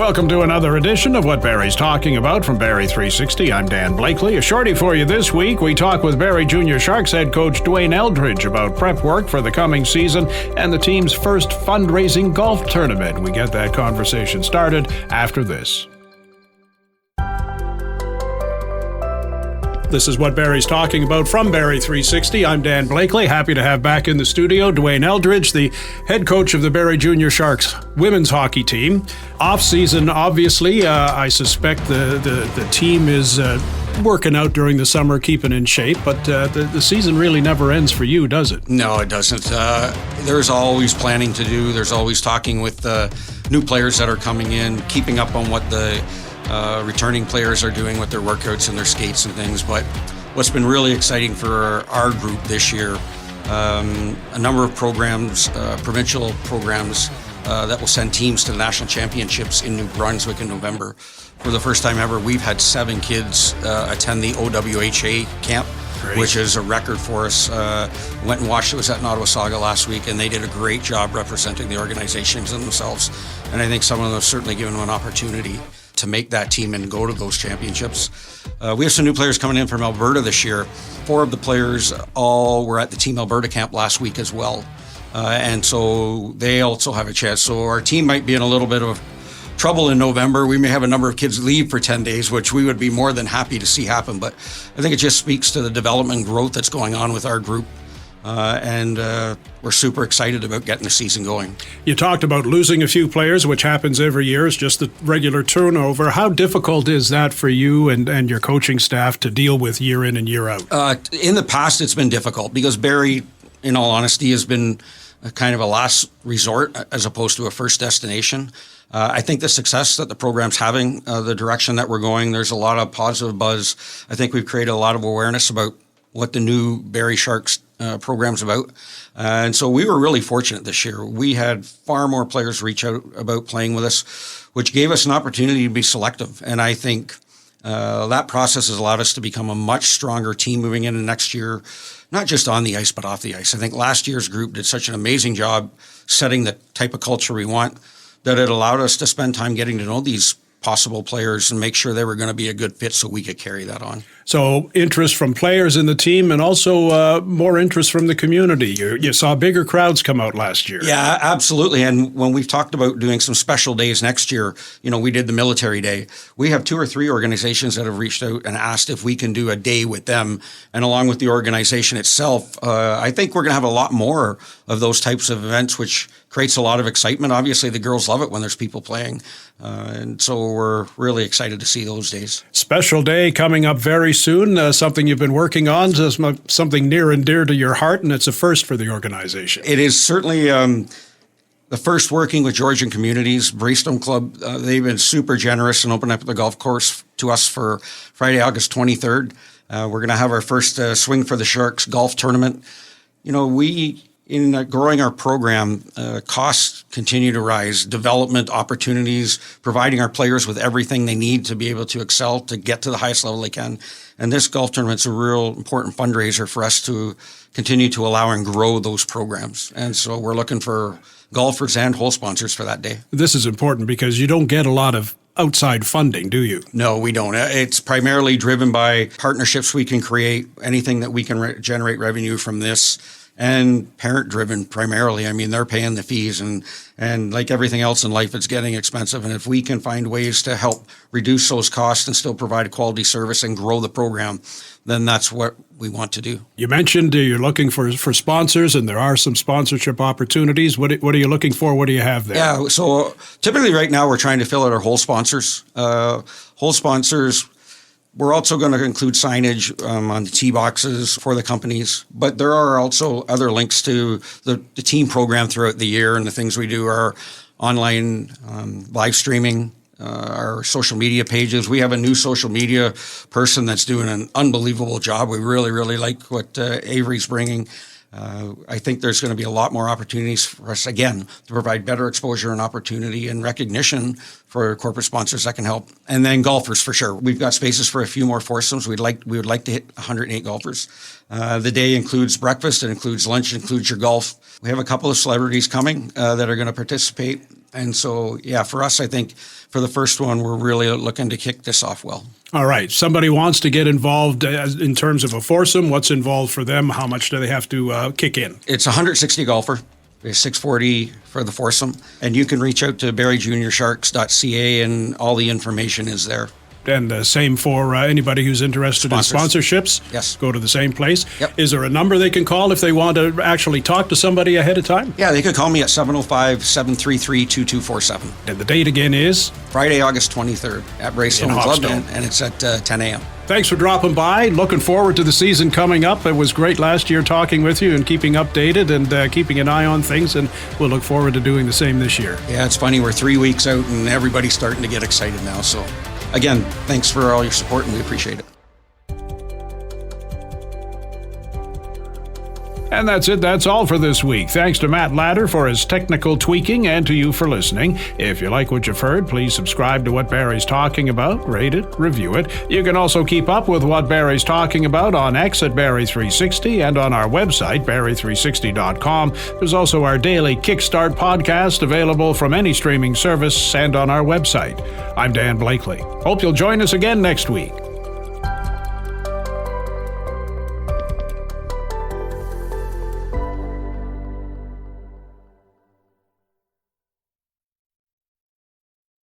Welcome to another edition of What Barrie's Talking About from Barrie 360. I'm Dan Blakeley. A shorty for you this week. We talk with Barrie Jr Sharks head coach Duane Eldridge about prep work for the coming season and the team's first fundraising golf tournament. We get that conversation started after this. This is What Barrie's Talking About from Barrie 360. I'm Dan Blakeley. Happy to have back in the studio Duane Eldridge, the head coach of the Barrie Jr Sharks women's hockey team. Off-season, obviously, I suspect the team is working out during the summer, keeping in shape, but the season really never ends for you, does it? No, it doesn't. There's always planning to do. There's always talking with the new players that are coming in, keeping up on what the returning players are doing with their workouts and their skates and things. But what's been really exciting for our group this year, a number of programs, provincial programs that will send teams to the national championships in New Brunswick in November. For the first time ever, we've had 7 kids attend the OWHA camp. Great. Which is a record for us. Went and watched it. Was at Nottawasaga last week, and they did a great job representing the organizations and themselves. And I think some of them have certainly given them an opportunity to make that team and go to those championships. We have some new players coming in from Alberta this year. 4 of the players all were at the Team Alberta camp last week as well. And so they also have a chance. So our team might be in a little bit of trouble in November. We may have a number of kids leave for 10 days, which we would be more than happy to see happen. But I think it just speaks to the development and growth that's going on with our group. And we're super excited about getting the season going. You talked about losing a few players, which happens every year. It's just the regular turnover. How difficult is that for you and your coaching staff to deal with year in and year out? In the past, it's been difficult because Barrie, in all honesty, has been kind of a last resort as opposed to a first destination. I think the success that the program's having, the direction that we're going, there's a lot of positive buzz. I think we've created a lot of awareness about what the new Barrie Sharks program's about. And so we were really fortunate this year. We had far more players reach out about playing with us, which gave us an opportunity to be selective. And I think that process has allowed us to become a much stronger team moving into next year, not just on the ice, but off the ice. I think last year's group did such an amazing job setting the type of culture we want that it allowed us to spend time getting to know these possible players and make sure they were going to be a good fit so we could carry that on. So interest from players in the team and also more interest from the community. You saw bigger crowds come out last year. Yeah, absolutely. And when we've talked about doing some special days next year, we did the Military Day. We have 2 or 3 organizations that have reached out and asked if we can do a day with them. And along with the organization itself, I think we're going to have a lot more of those types of events, which creates a lot of excitement. Obviously, the girls love it when there's people playing. And so we're really excited to see those days. Special day coming up very soon, something you've been working on, something near and dear to your heart, and it's a first for the organization. It is certainly the first working with Georgian communities. Braystone Club, they've been super generous and opened up the golf course to us for Friday, August 23rd. We're going to have our first Swing for the Sharks golf tournament. In growing our program, costs continue to rise, development opportunities, providing our players with everything they need to be able to excel, to get to the highest level they can. And this golf tournament's a real important fundraiser for us to continue to allow and grow those programs. And so we're looking for golfers and hole sponsors for that day. This is important because you don't get a lot of outside funding, do you? No, we don't. It's primarily driven by partnerships we can create, anything that we can generate revenue from this. And parent-driven primarily. I mean, they're paying the fees, and like everything else in life, it's getting expensive. And if we can find ways to help reduce those costs and still provide a quality service and grow the program, then that's what we want to do. You mentioned you're looking for sponsors, and there are some sponsorship opportunities. What are you looking for? What do you have there? Yeah, so typically right now we're trying to fill out our whole sponsors. We're also going to include signage on the tee boxes for the companies, but there are also other links to the team program throughout the year, and the things we do are online live streaming, our social media pages. We have a new social media person that's doing an unbelievable job. We really, really like what Avery's bringing. I think there's going to be a lot more opportunities for us, again, to provide better exposure and opportunity and recognition for corporate sponsors that can help. And then golfers, for sure. We've got spaces for a few more foursomes. We would like to hit 108 golfers. The day includes breakfast, it includes lunch, it includes your golf. We have a couple of celebrities coming that are going to participate. And so, yeah, for us, I think for the first one, we're really looking to kick this off well. All right. Somebody wants to get involved in terms of a foursome. What's involved for them? How much do they have to kick in? It's 160 golfer. It's 640 for the foursome. And you can reach out to barriejunior.sharks.ca and all the information is there. And same for anybody who's interested in sponsorships. Yes. Go to the same place. Yep. Is there a number they can call if they want to actually talk to somebody ahead of time? Yeah, they could call me at 705-733-2247. And the date again is? Friday, August 23rd at Braystone Club, and it's at 10 a.m. Thanks for dropping by. Looking forward to the season coming up. It was great last year talking with you and keeping updated and keeping an eye on things, and we'll look forward to doing the same this year. Yeah, it's funny. We're 3 weeks out, and everybody's starting to get excited now, so... Again, thanks for all your support, and we appreciate it. And that's it. That's all for this week. Thanks to Matt Ladder for his technical tweaking and to you for listening. If you like what you've heard, please subscribe to What Barrie's Talking About, rate it, review it. You can also keep up with What Barrie's Talking About on X at Barrie360 and on our website, Barrie360.com. There's also our daily Kickstart podcast available from any streaming service and on our website. I'm Dan Blakeley. Hope you'll join us again next week.